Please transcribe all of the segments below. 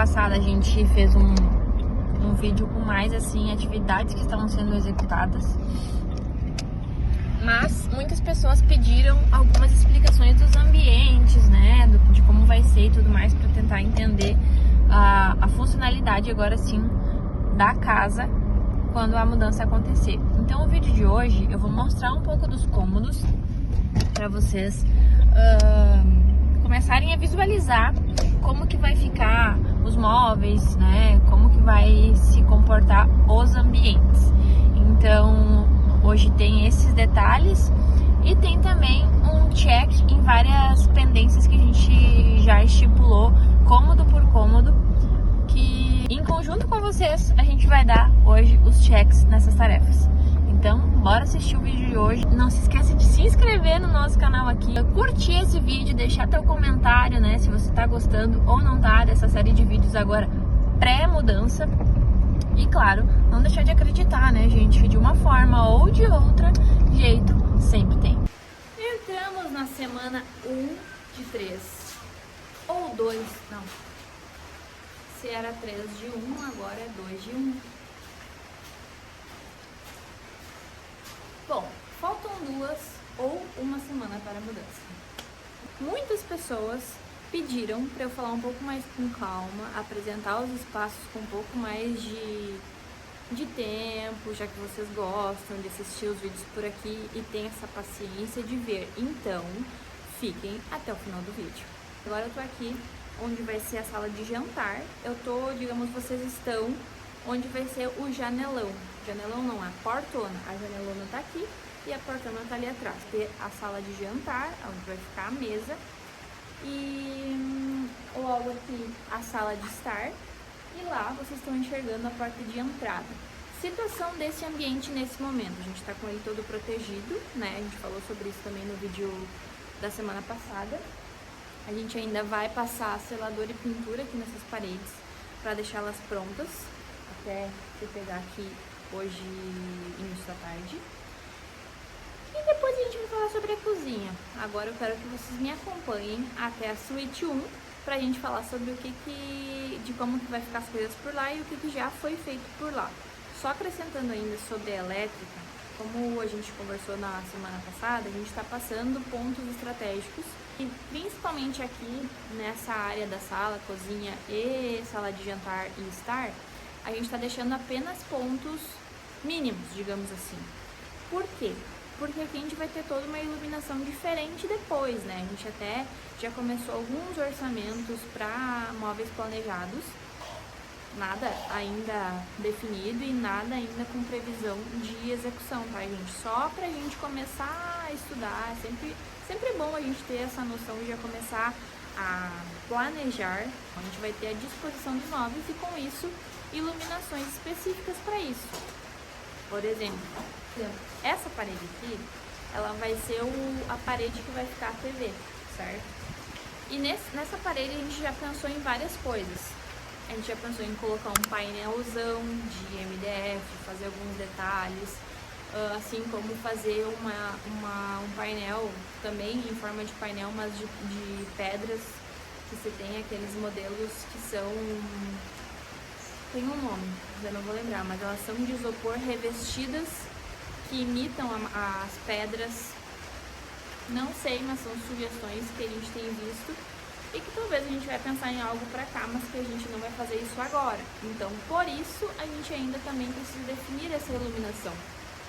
passada a gente fez um vídeo com mais, assim, atividades que estavam sendo executadas. Mas muitas pessoas pediram algumas explicações dos ambientes, né, de como vai ser e tudo mais, para tentar entender a funcionalidade agora sim da casa quando a mudança acontecer. Então o vídeo de hoje eu vou mostrar um pouco dos cômodos para vocês começarem a visualizar como que vai ficar os móveis, né, como que vai se comportar os ambientes. Então hoje tem esses detalhes e tem também um check em várias pendências que a gente já estipulou, cômodo por cômodo, que em conjunto com vocês a gente vai dar hoje os checks nessas tarefas. Então, bora assistir o vídeo de hoje. Não se esqueça de se inscrever no nosso canal aqui, curtir esse vídeo, deixar teu comentário, né, se você tá gostando ou não tá dessa série de vídeos agora pré-mudança. E claro, não deixar de acreditar, né, gente, que de uma forma ou de outra, jeito sempre tem. Entramos na semana 1 de 3, ou 2, não. Se era 3 de 1, agora é 2 de 1. Bom, faltam 2 ou uma semana para a mudança. Muitas pessoas pediram para eu falar um pouco mais com calma, apresentar os espaços com um pouco mais de tempo, já que vocês gostam de assistir os vídeos por aqui e tem essa paciência de ver. Então, fiquem até o final do vídeo. Agora eu tô aqui onde vai ser a sala de jantar. Eu tô, digamos, vocês estão onde vai ser o janelão. Janelão não, a portona. A janelona tá aqui e a portona tá ali atrás. Tem a sala de jantar, onde vai ficar a mesa. E logo aqui a sala de estar. E lá vocês estão enxergando a porta de entrada. Situação desse ambiente nesse momento. A gente tá com ele todo protegido, né? A gente falou sobre isso também no vídeo da semana passada. A gente ainda vai passar selador e pintura aqui nessas paredes para deixá-las prontas até eu pegar aqui hoje, início da tarde. E depois a gente vai falar sobre a cozinha. Agora eu quero que vocês me acompanhem até a suíte 1 pra gente falar sobre o de como que vai ficar as coisas por lá e o que já foi feito por lá. Só acrescentando ainda sobre a elétrica, como a gente conversou na semana passada, a gente está passando pontos estratégicos e principalmente aqui nessa área da sala, cozinha e sala de jantar e estar, a gente está deixando apenas pontos mínimos, digamos assim. Por quê? Porque aqui a gente vai ter toda uma iluminação diferente depois, né? A gente até já começou alguns orçamentos para móveis planejados, nada ainda definido e nada ainda com previsão de execução, tá, gente? Só pra gente começar a estudar, sempre é bom a gente ter essa noção de já começar a planejar. A gente vai ter a disposição dos móveis e com isso iluminações específicas para isso. Por exemplo, essa parede aqui, ela vai ser a parede que vai ficar a TV, certo? E nessa parede a gente já pensou em várias coisas. A gente já pensou em colocar um painelzão de MDF, fazer alguns detalhes, assim como fazer um painel também em forma de painel, mas de pedras, que você tem aqueles modelos que são... tem um nome, eu não vou lembrar, mas elas são de isopor revestidas que imitam as pedras. Não sei, mas são sugestões que a gente tem visto e que talvez a gente vai pensar em algo pra cá, mas que a gente não vai fazer isso agora. Então, por isso, a gente ainda também precisa definir essa iluminação.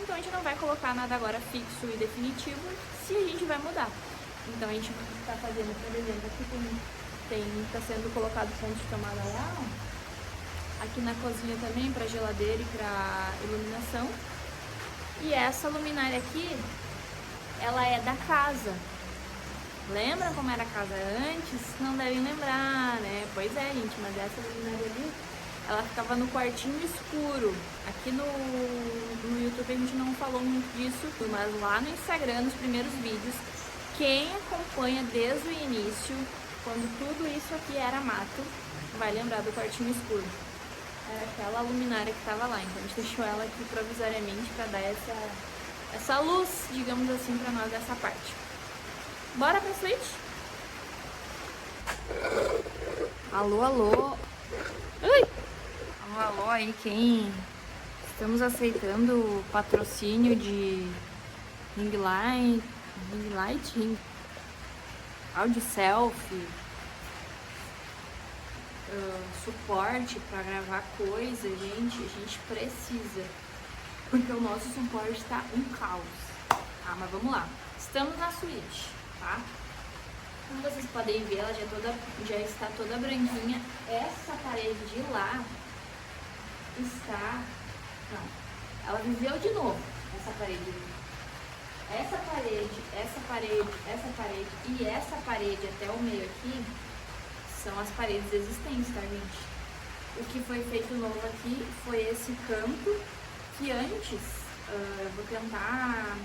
Então, a gente não vai colocar nada agora fixo e definitivo se a gente vai mudar. Então, a gente está fazendo, por exemplo, aqui tá sendo colocado ponto de tomada lá, ó. Aqui na cozinha também, para geladeira e para iluminação. E essa luminária aqui, ela é da casa. Lembra como era a casa antes? Não devem lembrar, né? Pois é, gente, mas essa luminária ali, ela ficava no quartinho escuro. Aqui no YouTube a gente não falou muito disso, mas lá no Instagram, nos primeiros vídeos, quem acompanha desde o início, quando tudo isso aqui era mato, vai lembrar do quartinho escuro. Era aquela luminária que estava lá, então a gente deixou ela aqui provisoriamente para dar essa luz, digamos assim, para nós dessa parte. Bora pra suíte? Alô, alô. Alô aí, quem? Estamos aceitando patrocínio de ring light, áudio selfie, suporte para gravar coisa, gente. A gente precisa, porque o nosso suporte tá um caos. Tá, mas vamos lá. Estamos na suíte, tá? Como vocês podem ver, ela já está toda branquinha. Essa parede de lá está... Não, ela viveu de novo, essa parede. Essa parede, essa parede, essa parede e essa parede até o meio aqui são as paredes existentes, tá, gente? O que foi feito novo aqui foi esse canto, que antes, eu vou tentar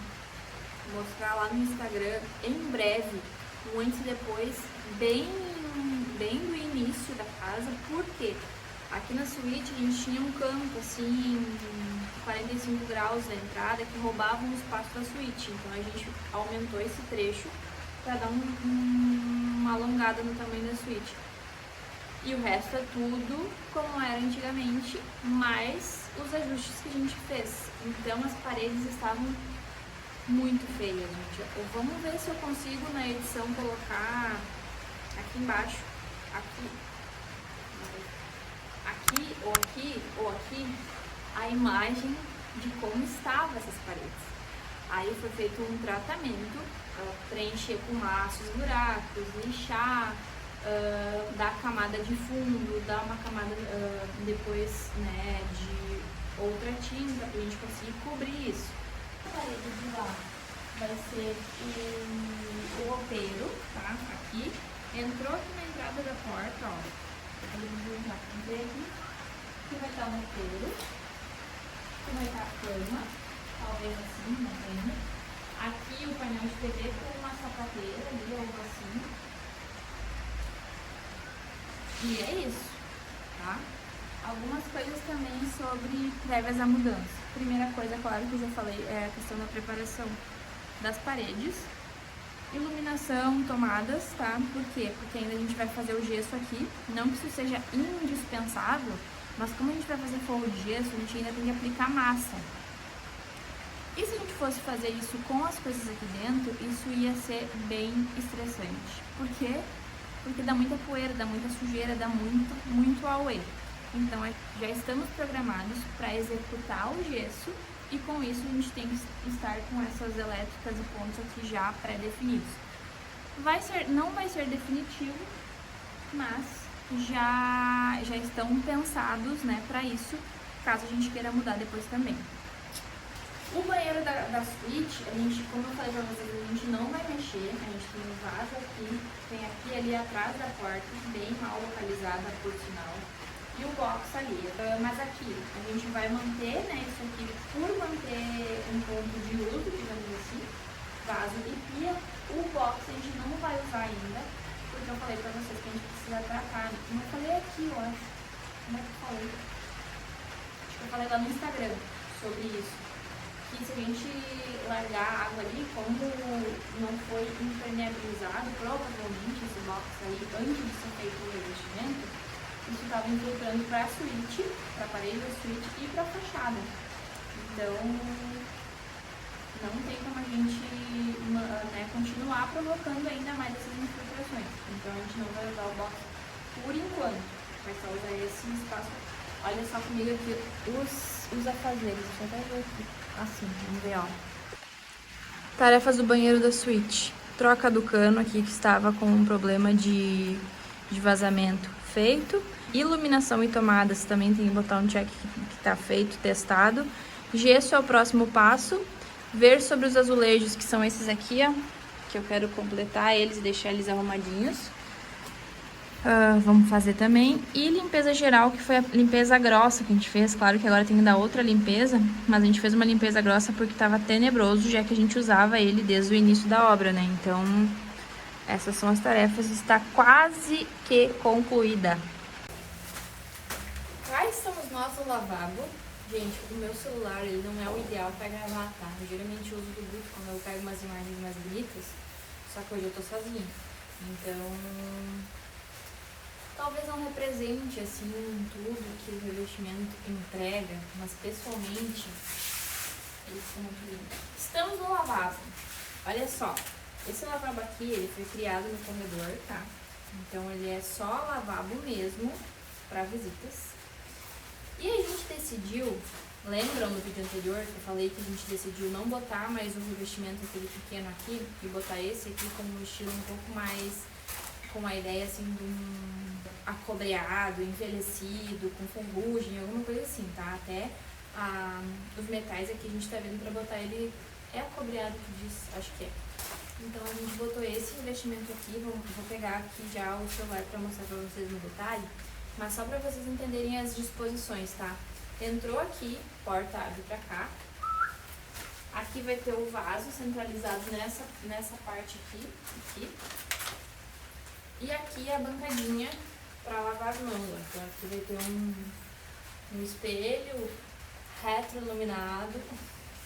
mostrar lá no Instagram em breve, um antes e depois, bem do início da casa. Por quê? Aqui na suíte a gente tinha um canto assim, 45 graus da entrada, que roubava um espaço da suíte. Então a gente aumentou esse trecho para dar uma alongada no tamanho da suíte. E o resto é tudo como era antigamente, mais os ajustes que a gente fez. Então as paredes estavam muito feias, gente. Vamos ver se eu consigo na edição colocar aqui embaixo, aqui ou aqui, a imagem de como estavam essas paredes. Aí foi feito um tratamento, preencher com massa os buracos, lixar, dar camada de fundo, dar uma camada depois, né, de outra tinta pra gente conseguir cobrir isso. A parede de lá vai ser o roupeiro, tá? Aqui. Entrou aqui na entrada da porta, ó. Entrei aqui. Aqui vai estar o roupeiro. Aqui vai estar a cama. Talvez assim, não tem. Aqui o painel de TV com uma sapateira ali, algo assim. E é isso, tá? Algumas coisas também sobre prévias à mudança. Primeira coisa, claro, que eu já falei, é a questão da preparação das paredes. Iluminação, tomadas, tá? Por quê? Porque ainda a gente vai fazer o gesso aqui. Não que isso seja indispensável, mas como a gente vai fazer forro de gesso, a gente ainda tem que aplicar massa. E se a gente fosse fazer isso com as coisas aqui dentro, isso ia ser bem estressante. Por quê? Porque dá muita poeira, dá muita sujeira, dá muito auê. Então, já estamos programados para executar o gesso e com isso a gente tem que estar com essas elétricas e pontos aqui já pré-definidos. Não vai ser definitivo, mas já estão pensados, né, para isso, caso a gente queira mudar depois também. O banheiro da suíte, a gente, como eu falei pra vocês, a gente não vai mexer. A gente tem um vaso aqui, tem aqui ali atrás da porta, bem mal localizada, por sinal, e o box ali. Mas aqui, a gente vai manter, né, isso aqui por manter um ponto de uso, digamos assim, vaso e pia. O box a gente não vai usar ainda, porque eu falei pra vocês que a gente precisa tratar. Não falei aqui, eu acho. Como é que eu falei? Acho que eu falei lá no Instagram sobre isso. Que se a gente largar a água ali, como não foi impermeabilizado, provavelmente esse box aí, antes de ser feito o revestimento, isso estava infiltrando para a suíte, para a parede da suíte e para a fachada. Então, não tem como a gente, né, continuar provocando ainda mais essas infiltrações. Então, a gente não vai usar o box por enquanto, vai só usar esse espaço. Olha só comigo aqui os afazeres, deixa eu até ver aqui. Assim, vamos ver, ó. Tarefas do banheiro da suíte. Troca do cano aqui que estava com um problema de vazamento feito. Iluminação e tomadas também tem que botar um check que tá feito, testado. Gesso é o próximo passo. Ver sobre os azulejos, que são esses aqui, ó. Que eu quero completar eles e deixar eles arrumadinhos. Vamos fazer também. E limpeza geral, que foi a limpeza grossa que a gente fez. Claro que agora tem que dar outra limpeza, mas a gente fez uma limpeza grossa porque estava tenebroso, já que a gente usava ele desde o início da obra, né? Então, essas são as tarefas. Está quase que concluída. Cá estamos nós no lavabo. Gente, o meu celular, ele não é o ideal para gravar, tá? Eu geralmente uso do Bluetooth quando eu pego umas imagens mais bonitas, só que hoje eu tô sozinha. Então... Talvez não represente, assim, tudo que o revestimento entrega, mas pessoalmente, ele ficou muito lindo. Estamos no lavabo. Olha só, esse lavabo aqui, ele foi criado no corredor, tá? Então, ele é só lavabo mesmo, para visitas. E a gente decidiu, lembram no vídeo anterior que eu falei que a gente decidiu não botar mais o revestimento aquele pequeno aqui e botar esse aqui com um estilo um pouco mais, com a ideia assim de um acobreado, envelhecido, com ferrugem, alguma coisa assim, tá? Até os metais aqui a gente tá vendo pra botar ele, é acobreado que diz, acho que é. Então a gente botou esse revestimento aqui, vou pegar aqui já o celular pra mostrar pra vocês no detalhe, mas só pra vocês entenderem as disposições, tá? Entrou aqui, porta abre pra cá, aqui vai ter o vaso centralizado nessa parte aqui. E aqui é a bancadinha para lavar as mãos. Então aqui vai ter um espelho retroiluminado.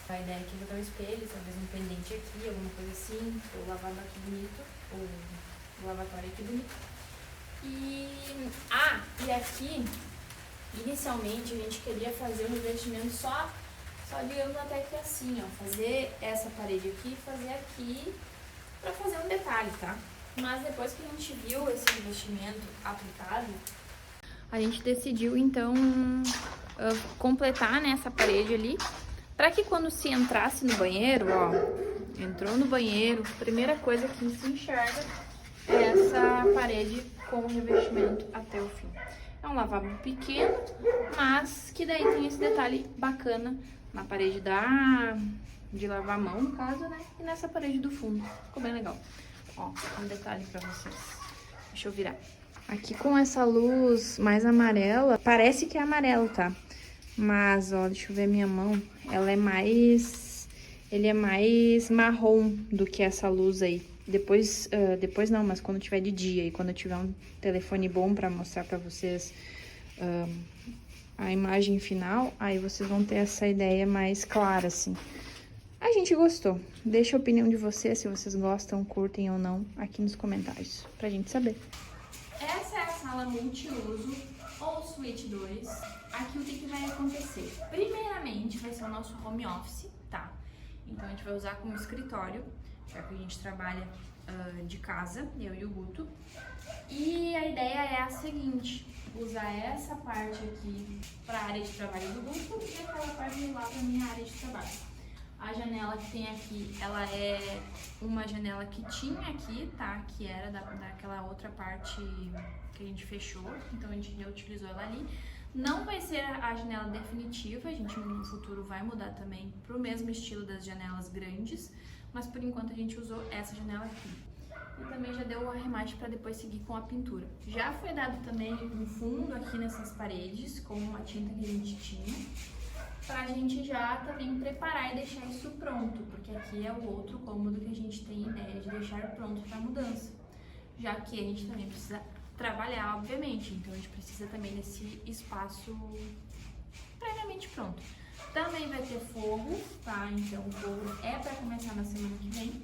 A ideia aqui vai ter um espelho, talvez um pendente aqui, alguma coisa assim. O lavabo aqui bonito, o lavatório aqui bonito. E aqui, inicialmente, a gente queria fazer um revestimento só digamos até que assim, ó. Fazer essa parede aqui e fazer aqui para fazer um detalhe, tá? Mas depois que a gente viu esse revestimento aplicado, a gente decidiu então completar nessa parede ali, para que quando se entrasse no banheiro, ó, entrou no banheiro, a primeira coisa que se enxerga é essa parede com o revestimento até o fim. É um lavabo pequeno, mas que daí tem esse detalhe bacana na parede de lavar a mão, no caso, né? E nessa parede do fundo. Ficou bem legal. Ó, um detalhe pra vocês. Deixa eu virar. Aqui com essa luz mais amarela, parece que é amarelo, tá? Mas, ó, deixa eu ver a minha mão. Ele é mais marrom do que essa luz aí. Depois não, mas quando tiver de dia e quando eu tiver um telefone bom pra mostrar pra vocês a imagem final, aí vocês vão ter essa ideia mais clara, assim. A gente gostou. Deixa a opinião de vocês, se vocês gostam, curtem ou não, aqui nos comentários, pra gente saber. Essa é a sala multiuso, ou suíte 2. Aqui o que vai acontecer? Primeiramente, vai ser o nosso home office, tá? Então, a gente vai usar como escritório, já que a gente trabalha de casa, eu e o Guto. E a ideia é a seguinte, usar essa parte aqui para a área de trabalho do Guto e aquela parte lá para minha área de trabalho. A janela que tem aqui, ela é uma janela que tinha aqui, tá? Que era daquela outra parte que a gente fechou, então a gente reutilizou ela ali. Não vai ser a janela definitiva, a gente no futuro vai mudar também pro mesmo estilo das janelas grandes, mas por enquanto a gente usou essa janela aqui. E também já deu o arremate para depois seguir com a pintura. Já foi dado também um fundo aqui nessas paredes, com a tinta que a gente tinha, pra gente já também preparar e deixar isso pronto, porque aqui é o outro cômodo que a gente tem ideia de deixar pronto para mudança, já que a gente também precisa trabalhar, obviamente, então a gente precisa também desse espaço previamente pronto. Também vai ter forro, tá? Então o forro é para começar na semana que vem.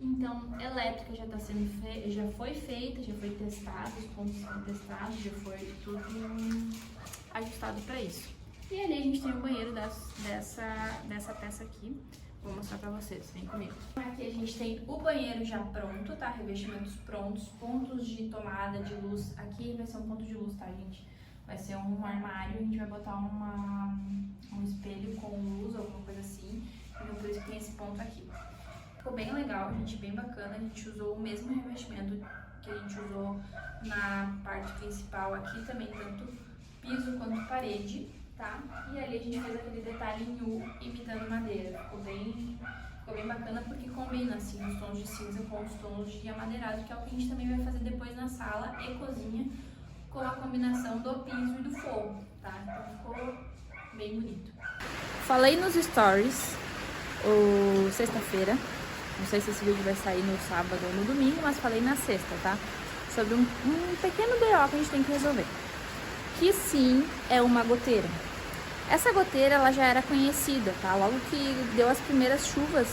Então, elétrica já tá sendo já foi feita, já foi testado, os pontos foram testados, já foi tudo ajustado para isso. E ali a gente tem o banheiro dessa peça aqui. Vou mostrar pra vocês, vem comigo. Aqui a gente tem o banheiro já pronto, tá? Revestimentos prontos, pontos de tomada de luz. Aqui vai ser um ponto de luz, tá, gente? Vai ser um armário, a gente vai botar um espelho com luz, alguma coisa assim. Então por isso que tem esse ponto aqui. Ficou bem legal, gente, bem bacana. A gente usou o mesmo revestimento que a gente usou na parte principal aqui, também tanto piso quanto parede, tá? E ali a gente fez aquele detalhe em U imitando madeira. Ficou bem bacana porque combina assim os tons de cinza com os tons de amadeirado, que é o que a gente também vai fazer depois na sala e cozinha, com a combinação do piso e do forro, tá? Então ficou bem bonito. Falei nos stories sexta-feira, não sei se esse vídeo vai sair no sábado ou no domingo, mas falei na sexta, tá? Sobre um pequeno BO que a gente tem que resolver. Que sim, é uma goteira. Essa goteira, ela já era conhecida, tá? Logo que deu as primeiras chuvas,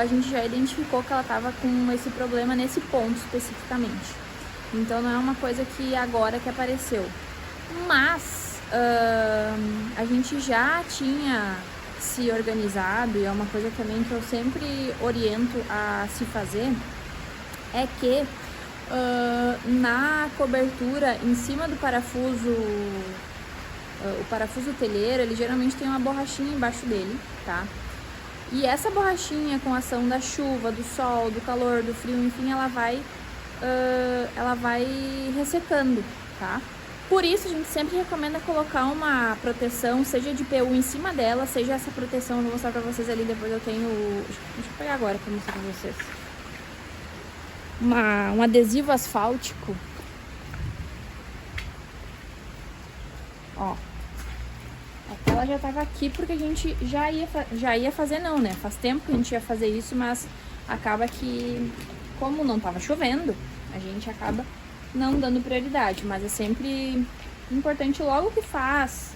a gente já identificou que ela tava com esse problema nesse ponto especificamente. Então não é uma coisa que agora que apareceu. Mas a gente já tinha se organizado, e é uma coisa também que eu sempre oriento a se fazer, é que na cobertura, em cima do parafuso, o parafuso telheiro, ele geralmente tem uma borrachinha embaixo dele, tá? E essa borrachinha, com a ação da chuva, do sol, do calor, do frio, enfim, ela vai ressecando, tá? Por isso, a gente sempre recomenda colocar uma proteção, seja de PU em cima dela, seja essa proteção, eu vou mostrar pra vocês ali, depois eu tenho... Deixa eu pegar agora pra mostrar pra vocês. Um adesivo asfáltico. Ó. Ela já tava aqui porque a gente já ia fazer não, né? Faz tempo que a gente ia fazer isso, mas acaba que, como não tava chovendo, a gente acaba não dando prioridade. Mas é sempre importante logo que faz,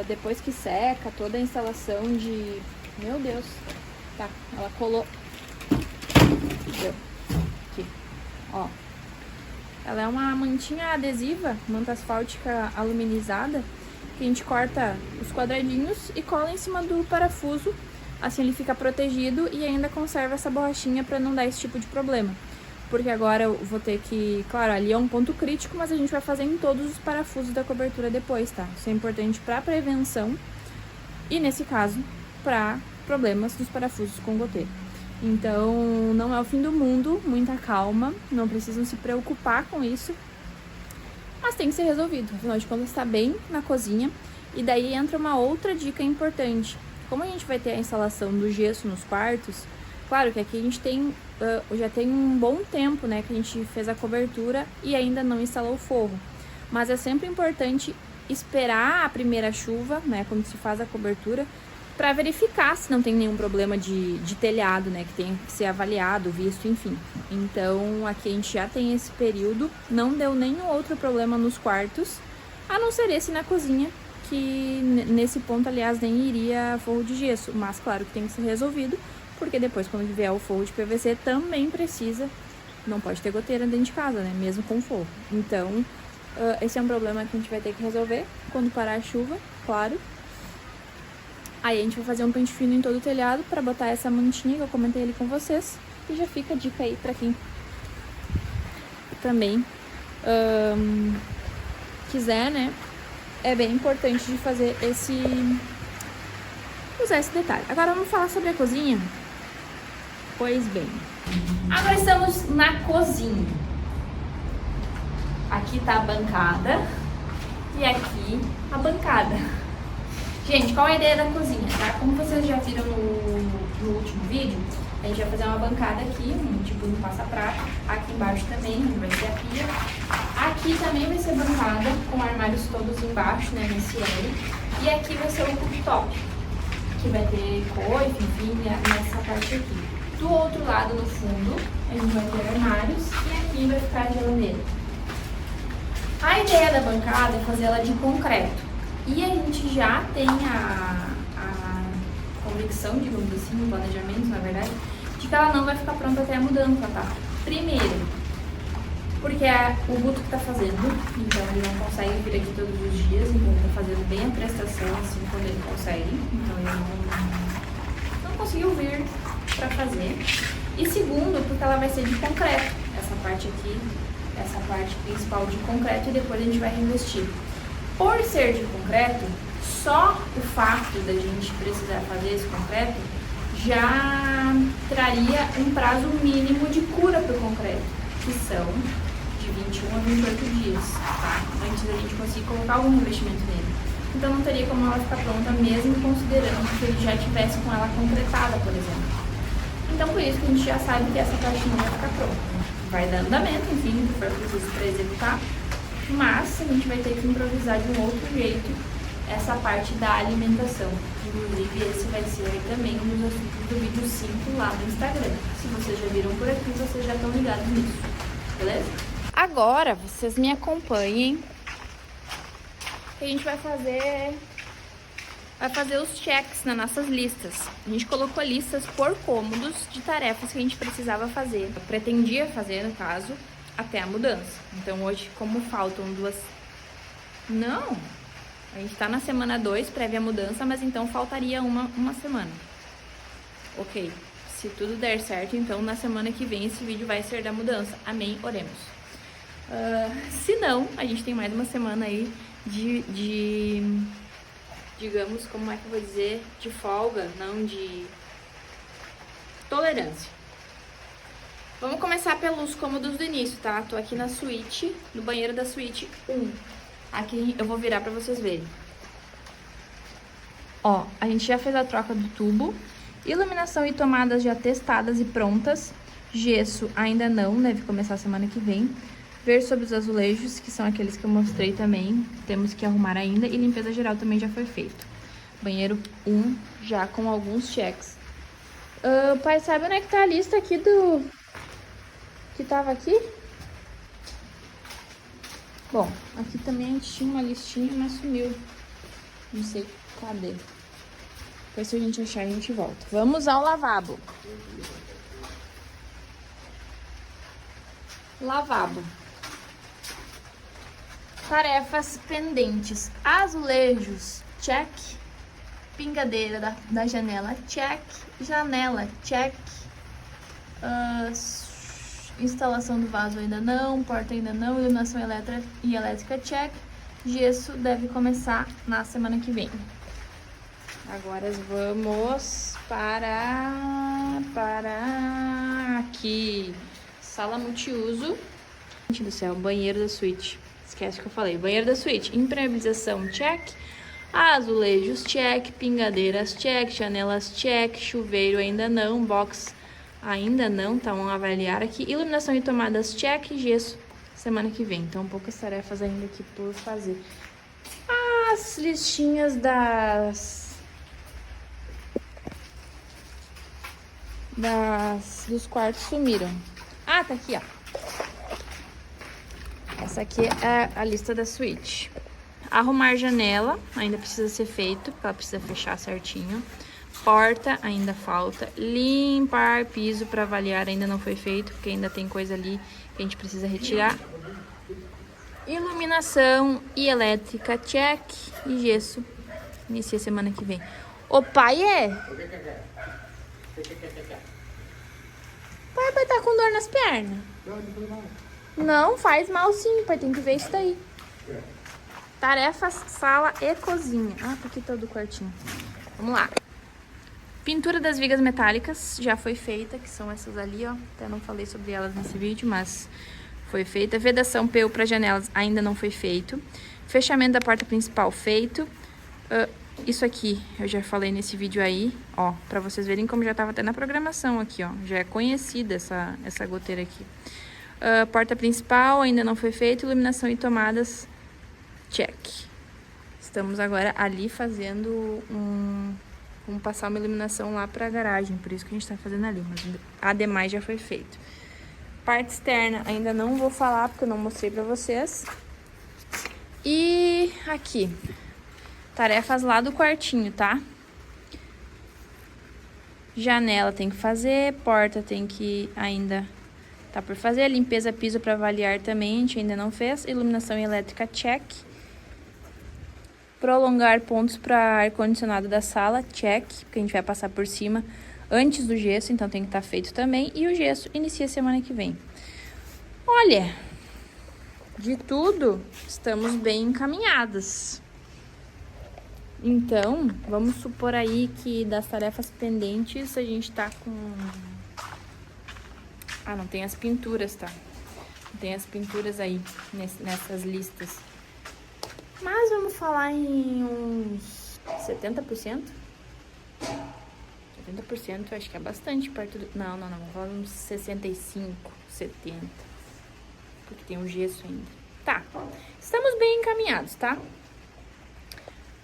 depois que seca, toda a instalação de... Meu Deus! Tá, ela colou... Deu. Aqui, ó. Ela é uma mantinha adesiva, manta asfáltica aluminizada, que a gente corta os quadradinhos e cola em cima do parafuso, assim ele fica protegido e ainda conserva essa borrachinha para não dar esse tipo de problema. Porque agora eu vou ter que, claro, ali é um ponto crítico, mas a gente vai fazer em todos os parafusos da cobertura depois, tá? Isso é importante para prevenção e, nesse caso, para problemas dos parafusos com goteira. Então, não é o fim do mundo, muita calma, não precisam se preocupar com isso. Mas tem que ser resolvido, afinal de contas está bem na cozinha. E daí entra uma outra dica importante. Como a gente vai ter a instalação do gesso nos quartos, claro que aqui a gente tem, já tem um bom tempo, né, que a gente fez a cobertura e ainda não instalou o forro. Mas é sempre importante esperar a primeira chuva, né, quando se faz a cobertura, para verificar se não tem nenhum problema de telhado, né, que tem que ser avaliado, visto, enfim. Então, aqui a gente já tem esse período, não deu nenhum outro problema nos quartos, a não ser esse na cozinha, que nesse ponto, aliás, nem iria forro de gesso, mas claro que tem que ser resolvido, porque depois, quando vier o forro de PVC, também precisa, não pode ter goteira dentro de casa, né, mesmo com forro. Então, esse é um problema que a gente vai ter que resolver quando parar a chuva, claro. Aí a gente vai fazer um pente fino em todo o telhado para botar essa mantinha que eu comentei ali com vocês. E já fica a dica aí para quem também quiser, né? É bem importante de fazer usar esse detalhe. Agora vamos falar sobre a cozinha? Pois bem. Agora estamos na cozinha. Aqui tá a bancada e aqui a bancada. Gente, qual é a ideia da cozinha, tá? Como vocês já viram no último vídeo, a gente vai fazer uma bancada aqui, tipo um passa-prato. Aqui embaixo também, onde vai ser a pia. Aqui também vai ser bancada, com armários todos embaixo, né, nesse L. E aqui vai ser o cooktop, que vai ter coifa, enfim, nessa parte aqui. Do outro lado, no fundo, a gente vai ter armários e aqui vai ficar a geladeira. A ideia da bancada é fazer ela de concreto. E a gente já tem a convicção, digamos assim, o planejamento, na verdade, de que ela não vai ficar pronta até a mudança, tá? Primeiro, porque é o Guto que tá fazendo, então ele não consegue vir aqui todos os dias, então ele tá fazendo bem a prestação, assim, quando ele consegue. Então ele não conseguiu vir pra fazer. E segundo, porque ela vai ser de concreto, essa parte aqui, essa parte principal de concreto, e depois a gente vai revestir. Por ser de concreto, só o fato da gente precisar fazer esse concreto já traria um prazo mínimo de cura para o concreto, que são de 21 a 28 dias, tá? Antes da gente conseguir colocar algum revestimento nele. Então não teria como ela ficar pronta, mesmo considerando que ele já tivesse com ela concretada, por exemplo. Então por isso que a gente já sabe que essa parte não vai ficar pronta. Vai dar andamento, enfim, que for preciso para executar. Mas a gente vai ter que improvisar de um outro jeito essa parte da alimentação. Inclusive, esse vai ser também um dos assuntos do vídeo 5 lá no Instagram. Se vocês já viram por aqui, vocês já estão ligados nisso, beleza? Agora, vocês me acompanhem. A gente vai fazer os checks nas nossas listas. A gente colocou listas por cômodos de tarefas que a gente precisava fazer. Eu pretendia fazer, no caso, até a mudança. Então, hoje, como faltam 2... Não! A gente tá na semana 2, prévia a mudança, mas então faltaria uma semana. Ok. Se tudo der certo, então na semana que vem esse vídeo vai ser da mudança. Amém, oremos. Se não, a gente tem mais uma semana aí digamos, como é que eu vou dizer, de folga, não de tolerância. Vamos começar pelos cômodos do início, tá? Tô aqui na suíte, no banheiro da suíte 1. Aqui eu vou virar pra vocês verem. Ó, a gente já fez a troca do tubo. Iluminação e tomadas já testadas e prontas. Gesso ainda não, deve começar semana que vem. Ver sobre os azulejos, que são aqueles que eu mostrei também. Temos que arrumar ainda. E limpeza geral também já foi feito. Banheiro 1, já com alguns cheques. Pai, sabe onde é que tá a lista aqui do... que tava aqui? Bom, aqui também a gente tinha uma listinha, mas sumiu. Não sei cadê. Depois, se a gente achar, a gente volta. Vamos ao lavabo. Lavabo. Tarefas pendentes. Azulejos, check. Pingadeira da janela, check. Janela, check. Instalação do vaso ainda não. Porta ainda não. Iluminação elétrica, check. Gesso deve começar na semana que vem. Agora vamos para aqui. Sala multiuso. Gente do céu, banheiro da suíte. Esquece que eu falei. Banheiro da suíte. Impermeabilização, check. Azulejos, check. Pingadeiras, check. Janelas, check. Chuveiro ainda não. Box ainda não. Tá, vamos avaliar aqui. Iluminação e tomadas, check. Gesso semana que vem. Então, poucas tarefas ainda aqui por fazer. As listinhas dos quartos sumiram. Ah, tá aqui, ó. Essa aqui é a lista da suíte. Arrumar janela, ainda precisa ser feito, porque ela precisa fechar certinho. Porta, ainda falta. Limpar piso para avaliar, ainda não foi feito, porque ainda tem coisa ali que a gente precisa retirar. Iluminação e elétrica, check. E gesso, inicia semana que vem. O pai Pai vai estar com dor nas pernas? Não, faz mal sim, pai, tem que ver isso daí. Tarefas, sala e cozinha. Ah, tá aqui todo o quartinho. Vamos lá. Pintura das vigas metálicas já foi feita, que são essas ali, ó. Até não falei sobre elas nesse vídeo, mas foi feita. Vedação PU para janelas ainda não foi feito. Fechamento da porta principal feito. Isso aqui eu já falei nesse vídeo aí, ó, pra vocês verem como já tava até na programação aqui, ó. Já é conhecida essa goteira aqui. Porta principal ainda não foi feita. Iluminação e tomadas, check. Estamos agora ali fazendo vamos passar uma iluminação lá pra garagem, por isso que a gente tá fazendo ali, mas a demais já foi feito. Parte externa ainda não vou falar, porque eu não mostrei pra vocês. E aqui, tarefas lá do quartinho, tá? Janela tem que fazer, porta tem que ainda tá por fazer, limpeza piso para avaliar também, a gente ainda não fez. Iluminação elétrica, check. Prolongar pontos para ar-condicionado da sala, check, porque a gente vai passar por cima antes do gesso, então tem que estar feito também. E o gesso inicia semana que vem. Olha, de tudo, estamos bem encaminhadas. Então, vamos supor aí que das tarefas pendentes a gente tá com... Ah, não tem as pinturas, tá? Não tem as pinturas aí nessas listas. Mas vamos falar em uns 70%. 70% eu acho que é bastante perto do... Não, vamos falar uns 65%, 70%. Porque tem um gesso ainda. Tá, estamos bem encaminhados, tá?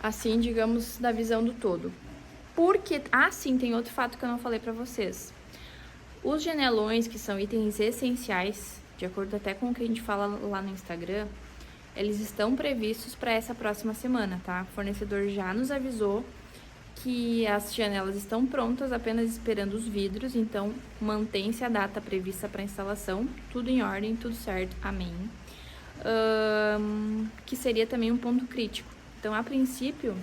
Assim, digamos, da visão do todo. Porque... Ah, sim, tem outro fato que eu não falei pra vocês. Os janelões, que são itens essenciais, de acordo até com o que a gente fala lá no Instagram, eles estão previstos para essa próxima semana, tá? O fornecedor já nos avisou que as janelas estão prontas, apenas esperando os vidros, então mantém-se a data prevista para instalação, tudo em ordem, tudo certo, amém. Que seria também um ponto crítico. Então, a princípio,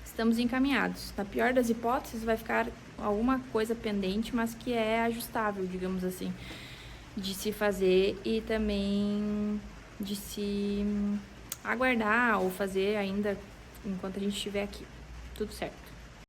estamos encaminhados. Na pior das hipóteses, vai ficar alguma coisa pendente, mas que é ajustável, digamos assim, de se fazer e também de se aguardar ou fazer ainda enquanto a gente estiver aqui. Tudo certo.